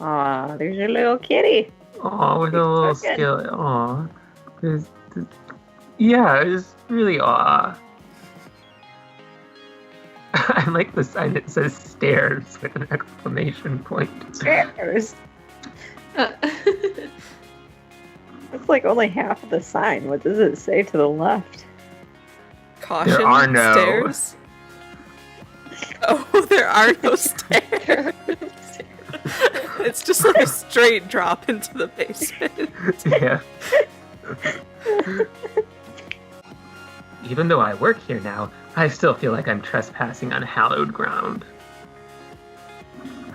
Aw, there's your little kitty. Oh, with a He's little so good. skill. Aw. There's- Yeah, it's really aw. I like the sign that says stairs with an exclamation point. Stairs. It's like only half of the sign. What does it say to the left? Caution, There are no. stairs. Oh, there are no stairs. It's just like a straight drop into the basement. Yeah. Even though I work here now, I still feel like I'm trespassing on hallowed ground.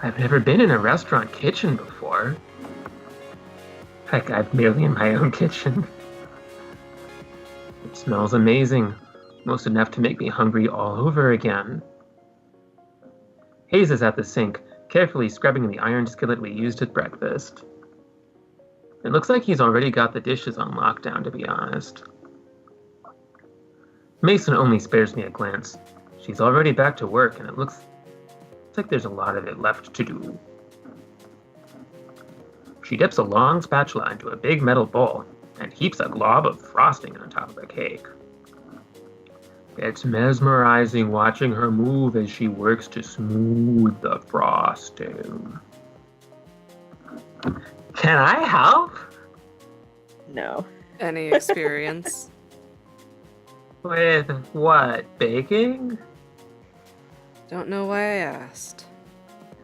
I've never been in a restaurant kitchen before. Heck, I'm merely in my own kitchen. It smells amazing, most enough to make me hungry all over again. Hayes is at the sink, carefully scrubbing the iron skillet we used at breakfast. It looks like he's already got the dishes on lockdown, to be honest. Mason only spares me a glance. She's already back to work, and it looks like there's a lot of it left to do. She dips a long spatula into a big metal bowl and heaps a glob of frosting on top of the cake. It's mesmerizing watching her move as she works to smooth the frosting. Can I help? No. Any experience? With what, baking? Don't know why I asked.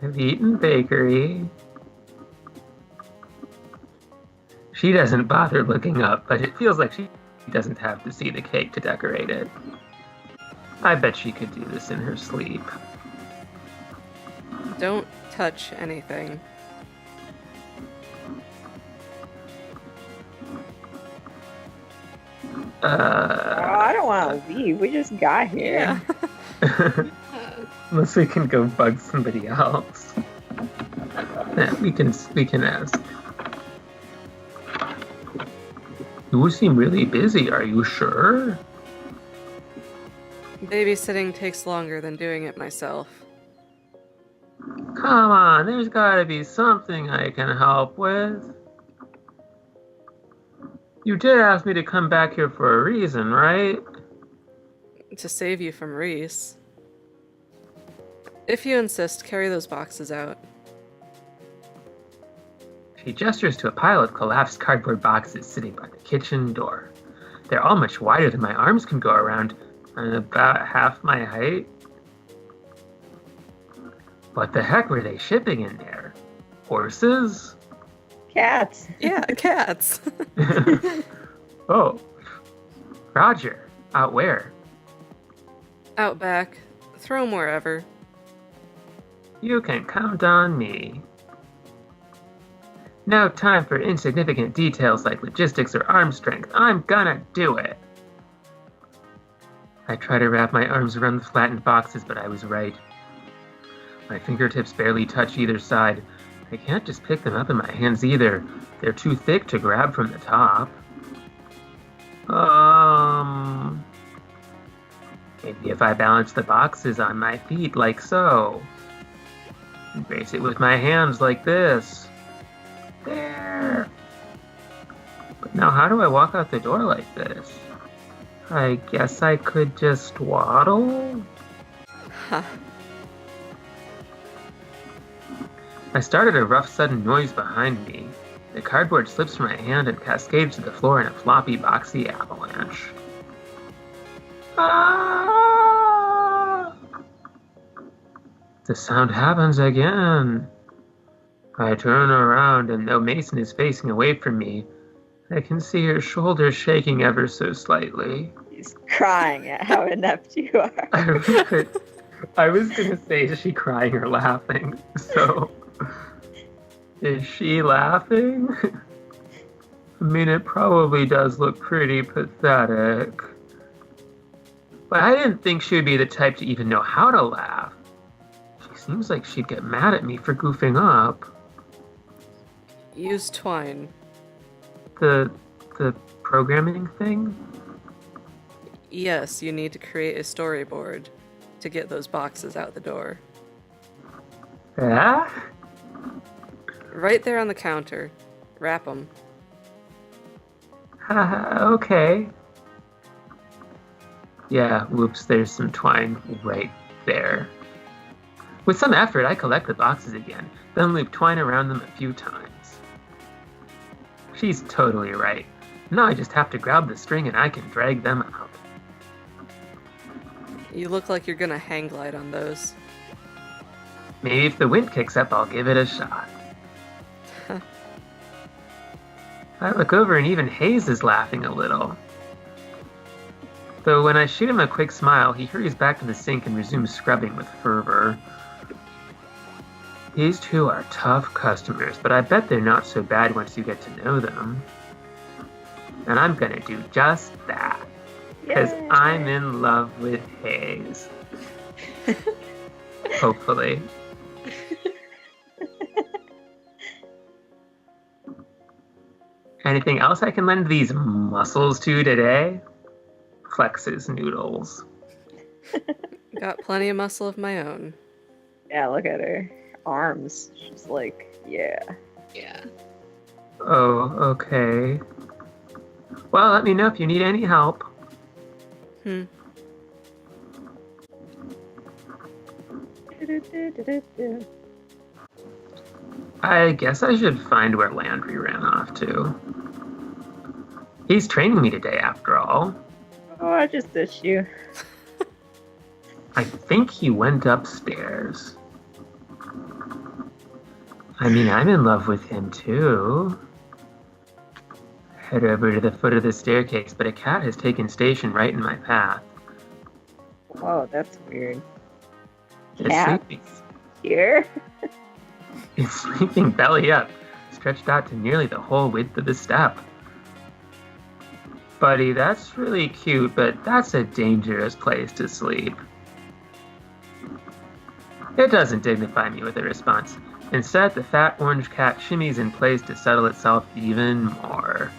I've eaten bakery. She doesn't bother looking up, but it feels like she doesn't have to see the cake to decorate it. I bet she could do this in her sleep. Don't touch anything. Oh, I don't want to leave. We just got here. Yeah. Unless we can go bug somebody else. Yeah, we can ask. You seem really busy, are you sure? Babysitting takes longer than doing it myself. Come on, there's gotta be something I can help with. You did ask me to come back here for a reason, right? To save you from Reese. If you insist, carry those boxes out. She gestures to a pile of collapsed cardboard boxes sitting by the kitchen door. They're all much wider than my arms can go around, and about half my height. What the heck were they shipping in there? Horses? Cats. Yeah, cats. Oh. Roger. Out where? Out back. Throw 'em wherever. You can count on me. No time for insignificant details like logistics or arm strength. I'm gonna do it. I try to wrap my arms around the flattened boxes, but I was right. My fingertips barely touch either side. I can't just pick them up in my hands either. They're too thick to grab from the top. Maybe if I balance the boxes on my feet like so. And brace it with my hands like this. There. But now how do I walk out the door like this? I guess I could just waddle? Huh. I started a rough sudden noise behind me. The cardboard slips from my hand and cascades to the floor in a floppy, boxy avalanche. Ah! The sound happens again. I turn around, and though Mason is facing away from me, I can see her shoulders shaking ever so slightly. He's crying at how inept you are. I was gonna say, is she crying or laughing? So, is she laughing? I mean, it probably does look pretty pathetic. But I didn't think she would be the type to even know how to laugh. She seems like she'd get mad at me for goofing up. Use twine. The programming thing? Yes, you need to create a storyboard to get those boxes out the door. Yeah? Right there on the counter. Wrap them. Okay. Yeah, whoops, there's some twine right there. With some effort, I collect the boxes again, then loop twine around them a few times. She's totally right. Now I just have to grab the string and I can drag them out. You look like you're gonna hang glide on those. Maybe if the wind kicks up, I'll give it a shot. I look over and even Hayes is laughing a little. Though when I shoot him a quick smile, he hurries back to the sink and resumes scrubbing with fervor. These two are tough customers, but I bet they're not so bad once you get to know them. And I'm gonna do just that. Because I'm in love with Hayes. Hopefully. Anything else I can lend these muscles to today? Flexes noodles. Got plenty of muscle of my own. Yeah, look at her arms. She's like, yeah. Yeah. Oh, okay. Well, let me know if you need any help. I guess I should find where Landry ran off to. He's training me today, after all. Oh, I just ditched you. I think he went upstairs. I mean, I'm in love with him, too. Head over to the foot of the staircase, but a cat has taken station right in my path. Whoa, that's weird. It's Cat sleeping. here? It's sleeping belly up, stretched out to nearly the whole width of the step. Buddy, that's really cute, but that's a dangerous place to sleep. It doesn't dignify me with a response. Instead, the fat orange cat shimmies in place to settle itself even more.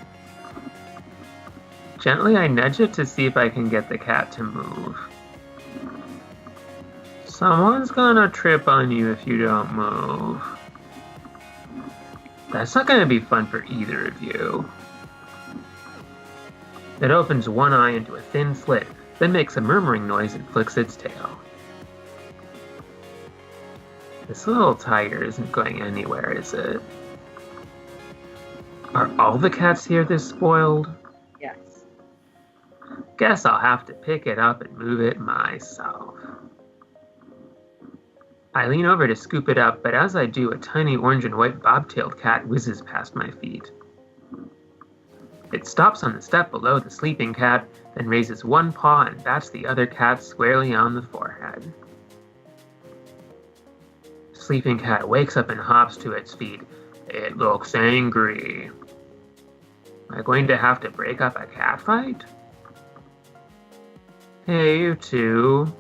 Gently, I nudge it to see if I can get the cat to move. Someone's gonna trip on you if you don't move. That's not gonna be fun for either of you. It opens one eye into a thin slit, then makes a murmuring noise and flicks its tail. This little tiger isn't going anywhere, is it? Are all the cats here this spoiled? Yes. Guess I'll have to pick it up and move it myself. I lean over to scoop it up, but as I do, a tiny orange and white bobtailed cat whizzes past my feet. It stops on the step below the sleeping cat, then raises one paw and bats the other cat squarely on the forehead. Sleeping cat wakes up and hops to its feet. It looks angry. Am I going to have to break up a cat fight? Hey, you two.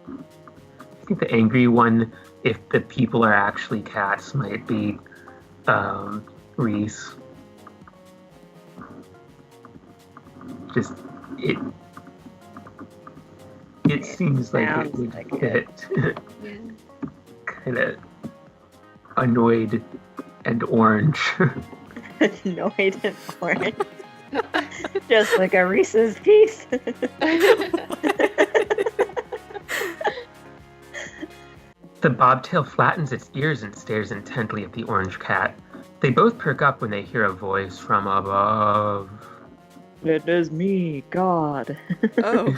I think the angry one, if the people are actually cats, might be Reese. Just it seems like it would fit. Yeah. Kind of annoyed and orange. Annoyed and orange. Just like a Reese's piece. The bobtail flattens its ears and stares intently at the orange cat. They both perk up when they hear a voice from above. It is me, God. Oh.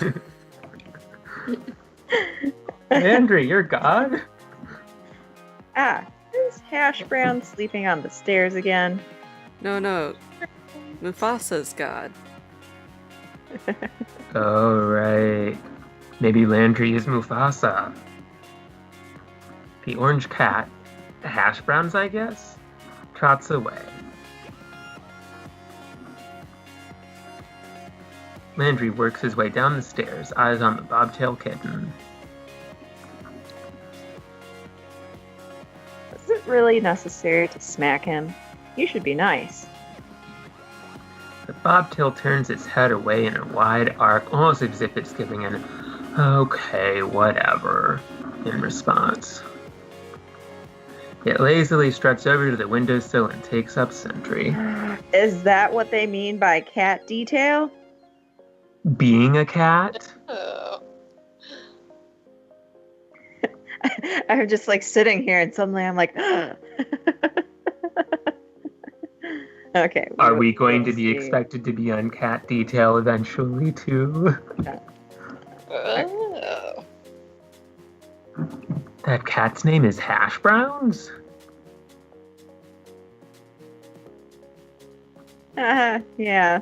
Andrew, you're God? Is Hash Brown sleeping on the stairs again? No. Mufasa's god. Oh, right. Maybe Landry is Mufasa. The orange cat, the hash browns, I guess, trots away. Landry works his way down the stairs, eyes on the bobtail kitten. Is it really necessary to smack him? You should be nice. The bobtail turns its head away in a wide arc, almost as if it's giving an "okay, whatever" in response. It lazily struts over to the windowsill and takes up sentry. Is that what they mean by cat detail? Being a cat? Oh. I'm just like sitting here and suddenly I'm like, okay. Are we going to we'll be see. expected to be on cat detail eventually, too? Oh. That cat's name is Hash Browns? Yeah.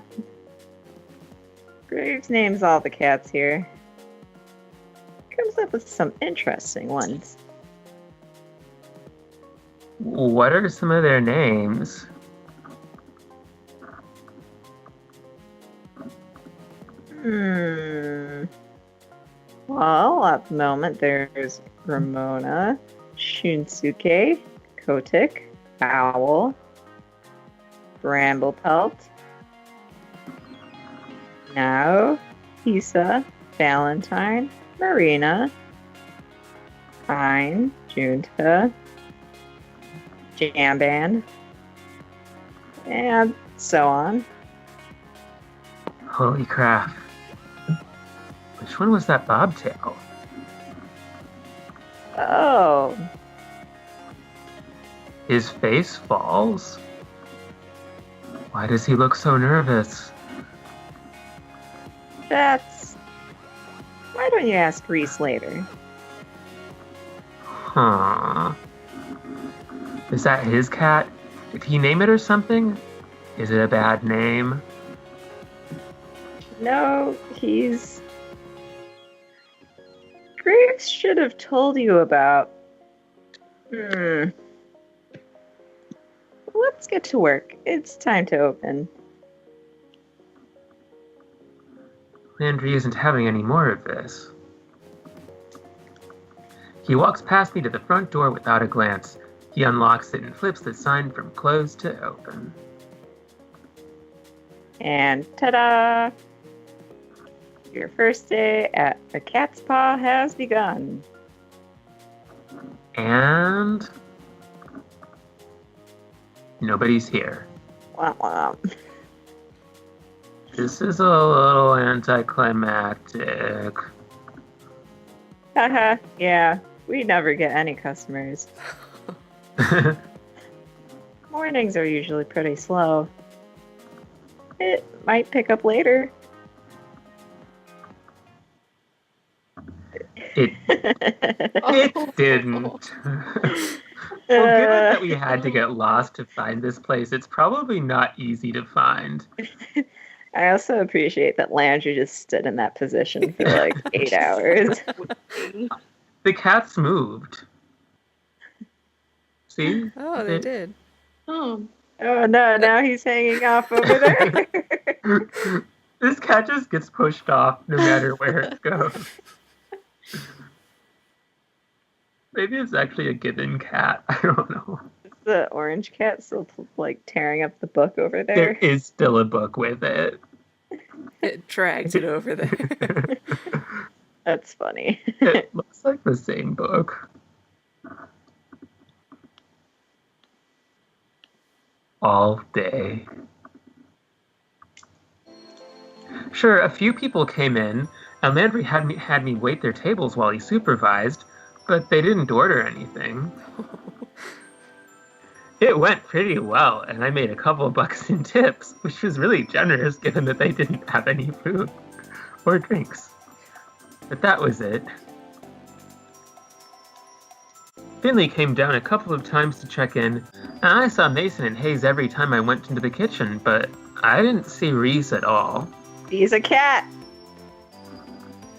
Graves names all the cats here. Comes up with some interesting ones. What are some of their names? Well, at the moment there's Ramona, Shunsuke, Kotick, Owl, Bramblepelt, Now, Hisa, Valentine, Marina, Pine, Junta, Jamband, and so on. Holy crap. Which one was that bobtail? Oh, His face falls? Why does he look so nervous? that's... Why don't you ask Reese later? Huh. Is that his cat? Did he name it or something? Is it a bad name? No, he's... Graves should have told you about... Let's get to work. It's time to open. Landry isn't having any more of this. He walks past me to the front door without a glance. He unlocks it and flips the sign from closed to open. And ta-da! Your first day at the Cat's Paw has begun. And... nobody's here. Womp womp. This is a little anticlimactic. Haha, yeah, we never get any customers. Mornings are usually pretty slow. It might pick up later. It didn't. Well, given that we had to get lost to find this place, it's probably not easy to find. I also appreciate that Landry just stood in that position for like 8 hours. The cats moved. See? Oh, they did. Oh. Oh no, now he's hanging off over there. This cat just gets pushed off no matter where it goes. Maybe it's actually a given cat. I don't know. Is the orange cat still like tearing up the book over There there? is still a book with it. It dragged it over there. That's funny. It looks like the same book. All day. Sure, a few people came in, and Landry had me wait their tables while he supervised, but they didn't order anything. It went pretty well, and I made a couple bucks in tips, which was really generous given that they didn't have any food or drinks. But that was it. Finley came down a couple of times to check in, and I saw Mason and Hayes every time I went into the kitchen, but I didn't see Reese at all. He's a cat.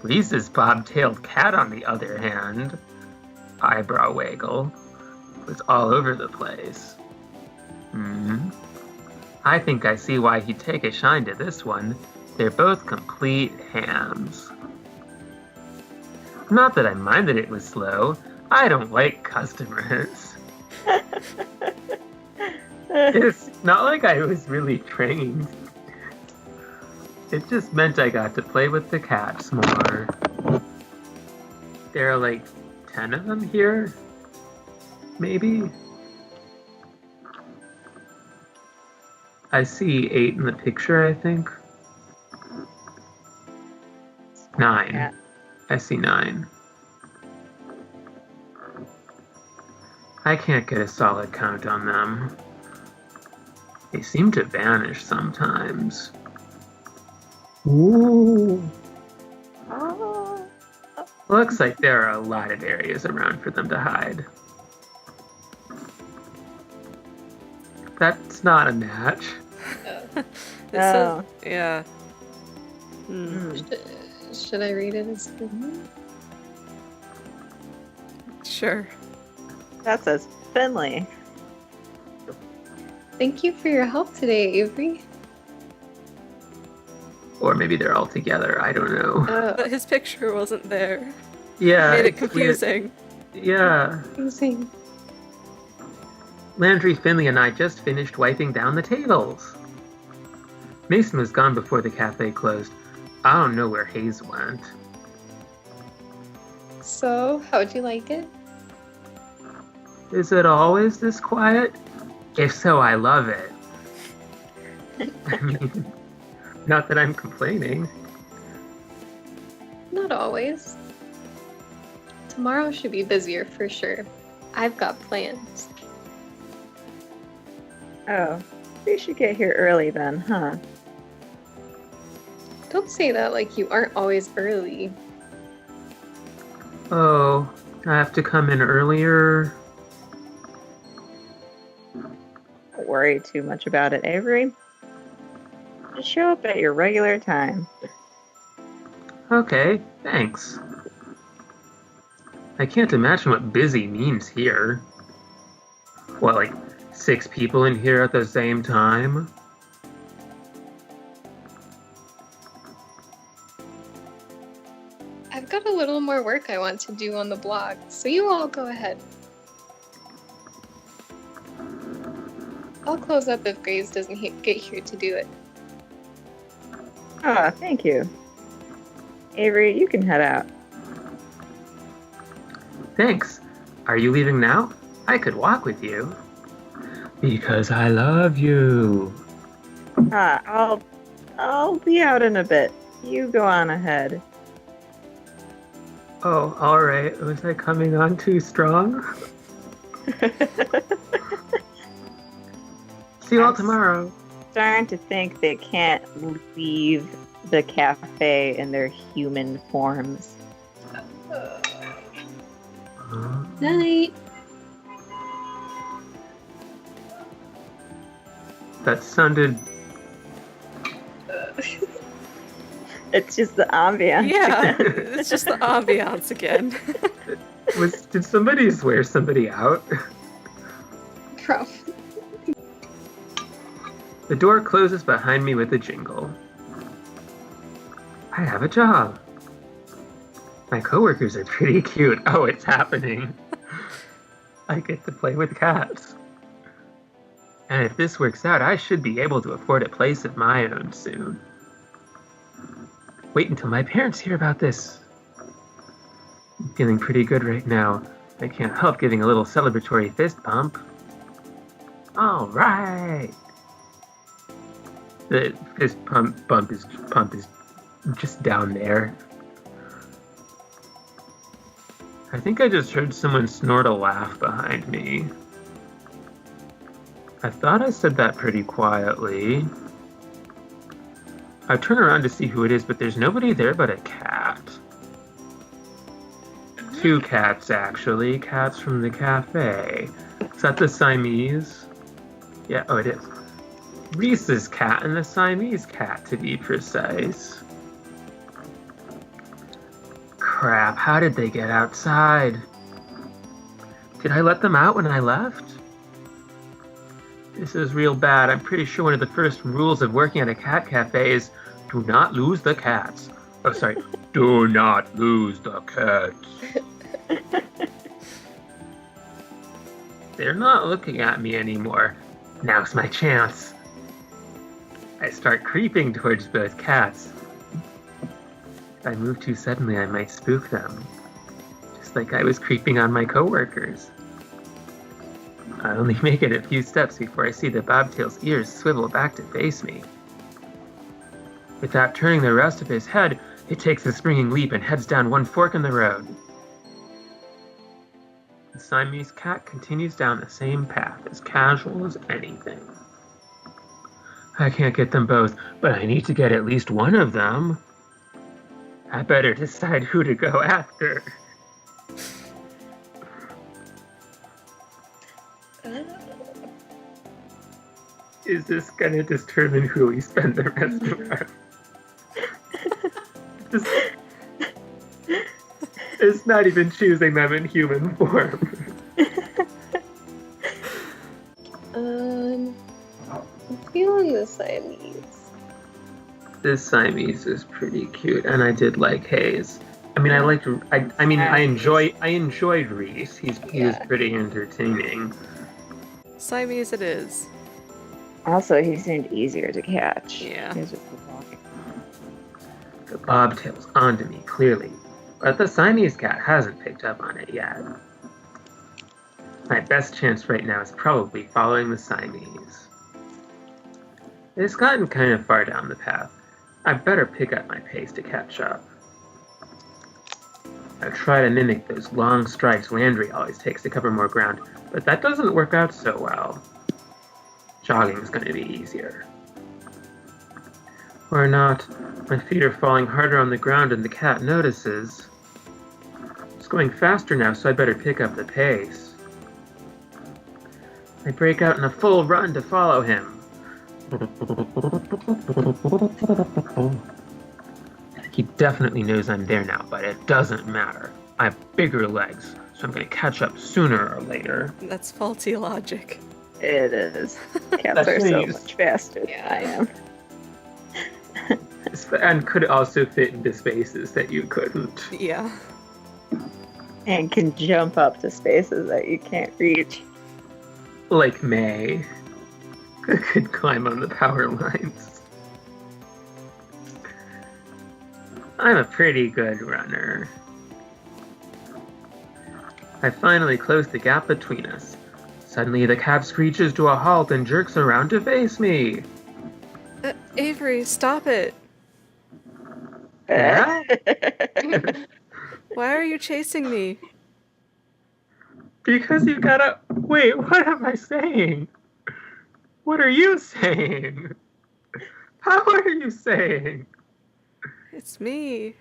Reese's bob-tailed cat, on the other hand, eyebrow waggle, was all over the place. I think I see why he'd take a shine to this one. They're both complete hams. Not that I minded it was slow. I don't like customers. It's not like I was really trained. It just meant I got to play with the cats more. There are like 10 of them here? Maybe? I see 8 in the picture, I think. 9. Yeah. I see 9. I can't get a solid count on them. They seem to vanish sometimes. Ooh. Oh. Looks like there are a lot of areas around for them to hide. That's not a match. It Oh. says, yeah. Hmm. Should I read it as Finley? Sure. That says Finley. Thank you for your help today, Avery. Or maybe they're all together, I don't know. But his picture wasn't there. Yeah. Made it it's weird. confusing. Yeah. Amazing. Landry, Finley, and I just finished wiping down the tables. Mason was gone before the cafe closed. I don't know where Hayes went. So, how'd you like it? Is it always this quiet? If so, I love it. I mean, not that I'm complaining. Not always. Tomorrow should be busier for sure. I've got plans. Oh, we should get here early then, huh? Don't say that like you aren't always early. Oh, I have to come in earlier. Don't worry too much about it, Avery. Just show up at your regular time. Okay, thanks. I can't imagine what busy means here. What, like 6 people in here at the same time? I've got a little more work I want to do on the blog, so you all go ahead. I'll close up if Graves doesn't get here to do it. Oh, thank you. Avery, you can head out. Thanks. Are you leaving now? I could walk with you. Because I love you. I'll be out in a bit. You go on ahead. Oh, alright. Was I coming on too strong? See you all tomorrow. Starting to think they can't leave the cafe in their human forms. Night. That sounded... It's just the ambiance. Yeah, it's just the ambiance again. Did somebody swear somebody out? Prof. The door closes behind me with a jingle. I have a job. My coworkers are pretty cute. Oh, it's happening. I get to play with cats. And if this works out, I should be able to afford a place of my own soon. Wait until my parents hear about this. I'm feeling pretty good right now. I can't help giving a little celebratory fist bump. All right. The fist bump is just down there. I think I just heard someone snort a laugh behind me. I thought I said that pretty quietly. I turn around to see who it is, but there's nobody there but a cat. 2 cats, actually. Cats from the cafe. Is that the Siamese? Yeah, oh, it is. Reese's cat and the Siamese cat, to be precise. Crap, how did they get outside? Did I let them out when I left? This is real bad. I'm pretty sure one of the first rules of working at a cat cafe is do not lose the cats. Oh, sorry. Do not lose the cats. They're not looking at me anymore. Now's my chance. I start creeping towards both cats. If I move too suddenly, I might spook them. Just like I was creeping on my coworkers. I only make it a few steps before I see the bobtail's ears swivel back to face me. Without turning the rest of his head, it takes a springing leap and heads down one fork in the road. The Siamese cat continues down the same path, as casual as anything. I can't get them both, but I need to get at least one of them. I better decide who to go after. Is this gonna determine who we spend the rest of our... It's not even choosing them in human form. I'm feeling the Siamese. This Siamese is pretty cute, and I did like Hayes. I mean, I enjoyed Reese. He was pretty entertaining. Siamese it is. Also, he seemed easier to catch. Yeah. He was just walking. The bobtail's onto me, clearly, but the Siamese cat hasn't picked up on it yet. My best chance right now is probably following the Siamese. It's gotten kind of far down the path. I better pick up my pace to catch up. I try to mimic those long strides Landry always takes to cover more ground, but that doesn't work out so well. Jogging is going to be easier. Or not. My feet are falling harder on the ground and the cat notices. It's going faster now, so I better pick up the pace. I break out in a full run to follow him. He definitely knows I'm there now, but it doesn't matter. I have bigger legs, so I'm going to catch up sooner or later. That's faulty logic. It is. Cats are so much faster than I am. And could also fit into spaces that you couldn't. Yeah. And can jump up to spaces that you can't reach. Like May. Could climb on the power lines. I'm a pretty good runner. I finally close the gap between us. Suddenly the cat screeches to a halt and jerks around to face me. Avery, stop it. Yeah? Why are you chasing me? Because you gotta... Wait, what am I saying? What are you saying? How are you saying? It's me.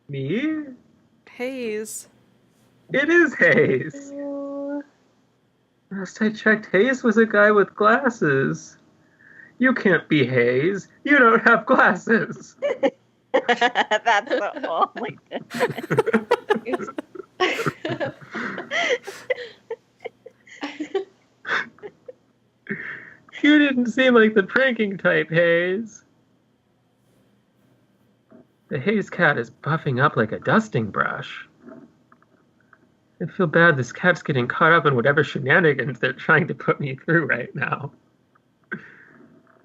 Me? Hayes. It is Hayes. Last I checked, Hayes was a guy with glasses. You can't be Hayes. You don't have glasses. That's the only difference. You didn't seem like the pranking type, Hayes. The Hayes cat is buffing up like a dusting brush. I feel bad this cat's getting caught up in whatever shenanigans they're trying to put me through right now.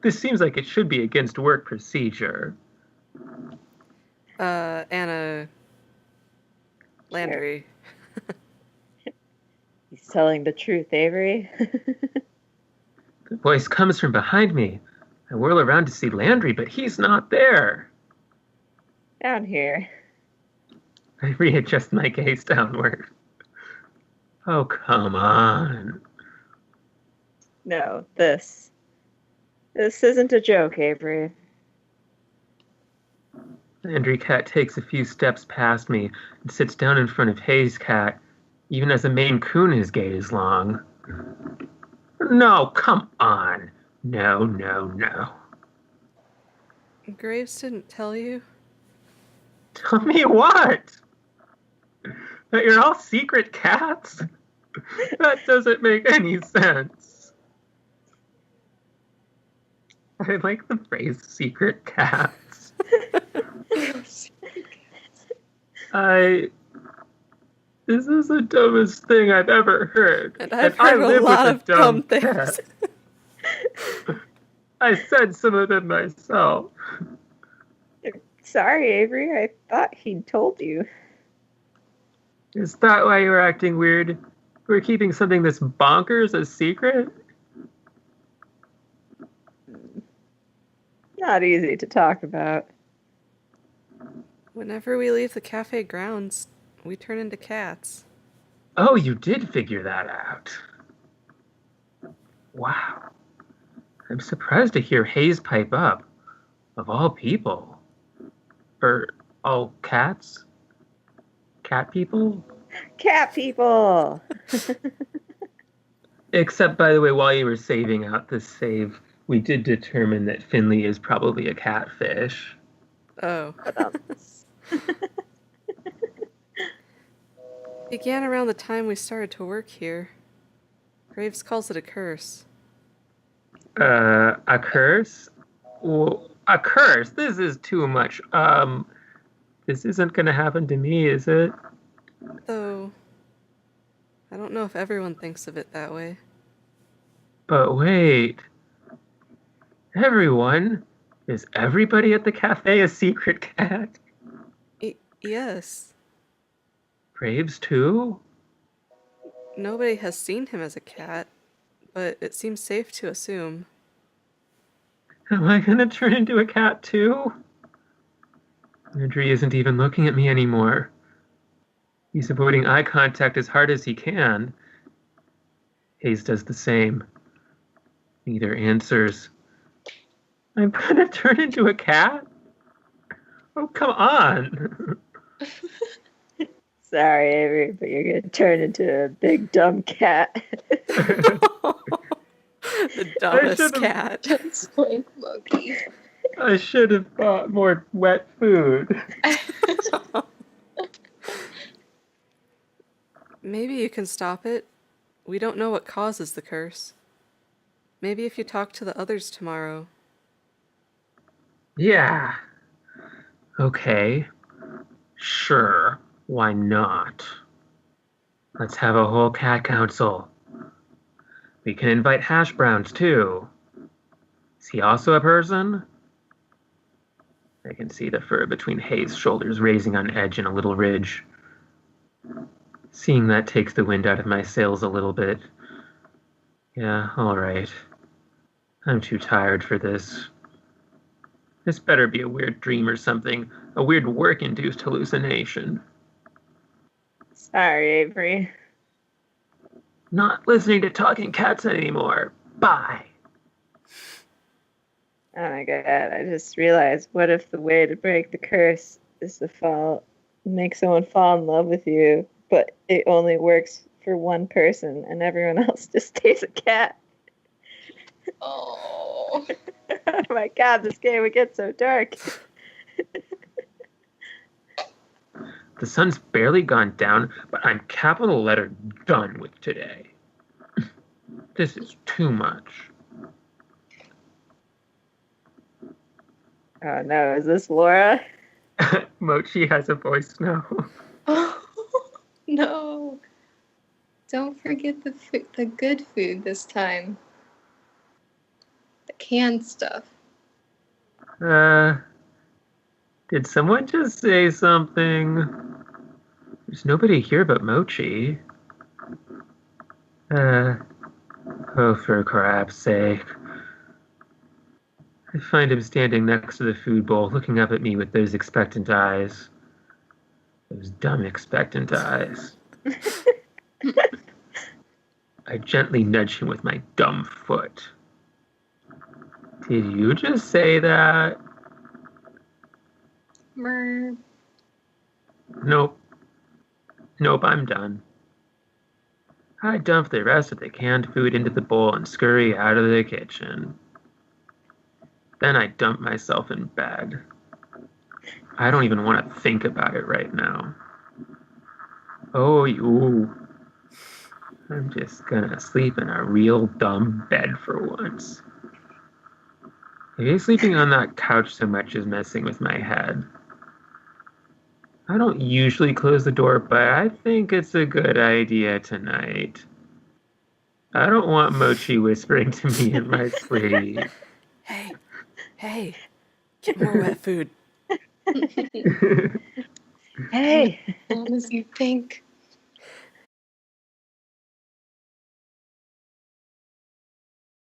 This seems like it should be against work procedure. Anna Landry. He's telling the truth, Avery. The voice comes from behind me. I whirl around to see Landry, but he's not there. Down here. I readjust my gaze downward. Oh, come on. No, this isn't a joke, Avery. Landry cat takes a few steps past me and sits down in front of Hayes cat, even as a Maine Coon his gait is long. No, come on. No. Graves didn't tell you? Tell me what? That you're all secret cats? That doesn't make any sense. I like the phrase secret cats. This is the dumbest thing I've ever heard. And I've heard a lot of dumb things. cat. I said some of them myself. Sorry, Avery. I thought he'd told you. Is that why you were acting weird? We're keeping something this bonkers a secret? Not easy to talk about. Whenever we leave the cafe grounds, we turn into cats. Oh, you did figure that out. Wow. I'm surprised to hear Hayes pipe up. Of all people. All cats? Cat people? Cat people! Except, by the way, while you were saving out the save, we did determine that Finley is probably a catfish. Oh. Um, Began around the time we started to work here. Graves calls it a curse. A curse? Well, a curse? This is too much. This isn't gonna happen to me, is it? Though, I don't know if everyone thinks of it that way. But wait. Everyone? Is everybody at the cafe a secret cat? Yes. Graves too? Nobody has seen him as a cat, but it seems safe to assume. Am I gonna turn into a cat too? Andrew isn't even looking at me anymore. He's avoiding eye contact as hard as he can. Hayes does the same. Neither answers. I'm gonna turn into a cat? Oh, come on. Sorry, Avery, but you're gonna turn into a big dumb cat. The dumbest should've- cat. Just like monkey. I should have bought more wet food. Maybe you can stop it. We don't know what causes the curse. Maybe if you talk to the others tomorrow. Yeah. Okay. Sure. Why not? Let's have a whole cat council. We can invite Hash Browns too. Is he also a person? I can see the fur between Hayes' shoulders raising on edge in a little ridge. Seeing that takes the wind out of my sails a little bit. Yeah, all right. I'm too tired for this. This better be a weird dream or something. A weird work-induced hallucination. Sorry, Avery. Not listening to talking cats anymore. Bye. Oh my god, I just realized, what if the way to break the curse is to make someone fall in love with you, but it only works for one person and everyone else just stays a cat? Oh. Oh my god, this game would get so dark. The sun's barely gone down, but I'm capital letter done with today. This is too much. Oh no, is this Laura? Mochi has a voice now. Oh no. Don't forget the good food this time. The canned stuff. Did someone just say something? There's nobody here but Mochi. Oh, for crap's sake. I find him standing next to the food bowl, looking up at me with those expectant eyes. Those dumb expectant eyes. I gently nudge him with my dumb foot. Did you just say that? Mer. Nope. Nope, I'm done. I dump the rest of the canned food into the bowl and scurry out of the kitchen. Then I dump myself in bed. I don't even want to think about it right now. Oh, you. I'm just gonna sleep in a real dumb bed for once. Maybe sleeping on that couch so much is messing with my head. I don't usually close the door, but I think it's a good idea tonight. I don't want Mochi whispering to me in my sleep. Hey, get more wet food. Hey! As long as you think.